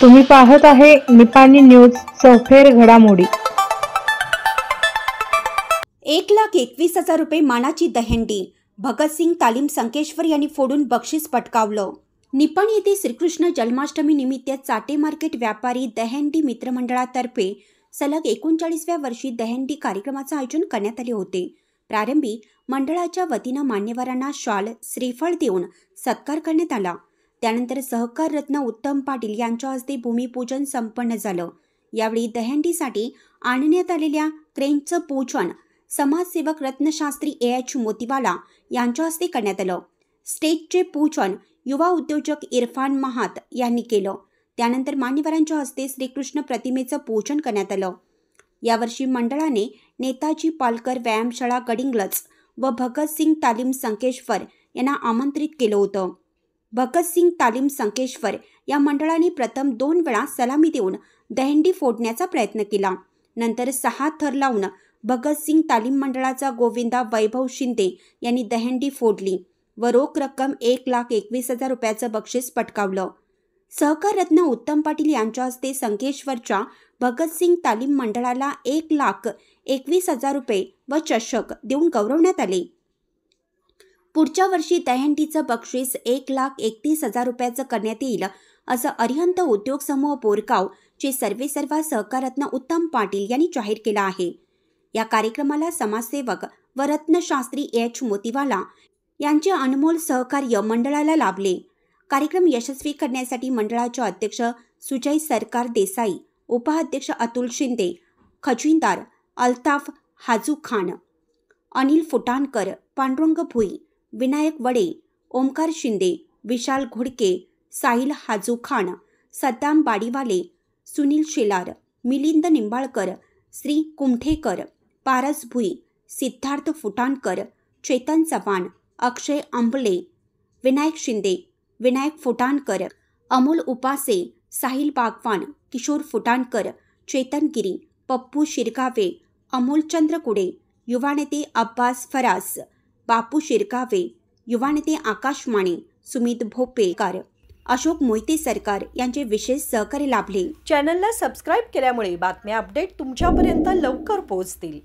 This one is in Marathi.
तुम्ही पाहत आहे निपाणी न्यूज चौफेर घडामोडी। 1,21,000 रुपये मानाची दहीहंडी भगतसिंग तालीम संकेश्वर यांनी फोडून बक्षीस पटकावलं। निपाणी येथे श्रीकृष्ण जन्माष्टमी निमित्त चाटे मार्केट व्यापारी दहीहंडी मित्रमंडळातर्फे सलग 39व्या वर्षी दहीहंडी कार्यक्रमाचे आयोजन करण्यात आले होते। प्रारंभी मंडळाच्या वतीने मान्यवरांना शॉल श्रीफळ देऊन सत्कार करण्यात आला। त्यानंतर सहकार रत्न उत्तम पाटील यांच्या हस्ते भूमिपूजन संपन्न झालं। यावेळी दहीहंडीसाठी आणण्यात आलेल्या क्रेनचं पूजन समाजसेवक रत्नशास्त्री AH मोतीवाला यांच्या हस्ते करण्यात आलं। स्टेजचे पूजन युवा उद्योजक इरफान महात यांनी केलं। त्यानंतर मान्यवरांच्या हस्ते श्रीकृष्ण प्रतिमेचं पूजन करण्यात आलं। यावर्षी मंडळाने नेताजी पालकर व्यायामशाळा गडिंग्लज व भगतसिंग तालीम संकेश्वर यांना आमंत्रित केलं होतं। भगतसिंग तालीम संकेश्वर या मंडळाने प्रथम 2 वेळा सलामी देऊन दहीहंडी फोडण्याचा प्रयत्न केला। नंतर 6 थर लावून भगतसिंग तालीम मंडळाचा गोविंदा वैभव शिंदे यांनी दहीहंडी फोडली व रोख रक्कम 1,21,000 रुपयाचं बक्षीस पटकावलं। सहकार रत्न उत्तम पाटील यांच्या हस्ते संकेश्वरच्या भगतसिंग तालीम मंडळाला 1,21,000 रुपये व चषक देऊन गौरवण्यात आले। पुढच्या वर्षी दहीहंडीचं बक्षीस 1,31,000 रुपयाचं करण्यात येईल असं अरिहंत उद्योग समूह बोरगाव चे सर्वेसर्वा सहकार रत्न उत्तम पाटील यांनी जाहीर केलं आहे। या कार्यक्रमाला समाजसेवक व रत्नशास्त्री AH मोतीवाला यांचे अनमोल सहकार्य मंडळाला लाभले। कार्यक्रम यशस्वी करण्यासाठी मंडळाचे अध्यक्ष सुजय सरकार देसाई, उपाध्यक्ष अतुल शिंदे, खजिनदार अल्ताफ हाजू खान, अनिल फुटाणकर, पांडुरंग भुई, विनायक वडे, ओमकार शिंदे, विशाल घोडके, साहिल हाजू खान, सद्दाम बाडीवाले, सुनील शेलार, मिलिंद निंबाळकर, श्री कुमठेकर, पारस भुई, सिद्धार्थ फुटाणकर, चेतन चव्हाण, अक्षय अंबले, विनायक शिंदे, विनायक फुटाणकर, अमोल उपासे, साहिल बागवान, किशोर फुटाणकर, चेतन गिरी, पप्पू शिरगावे, अमोलचंद्र कुडे, युवा नेते अब्बास फरास, बापू शिरगावे, युवा नेते आकाश माने, सुमित भोपेकर, अशोक मोहिते सरकार यांचे विशेष सहकार्य लाभले। चॅनलला सबस्क्राइब केल्यामुळे बातम्या अपडेट तुमच्यापर्यंत लवकर पोहोचतील।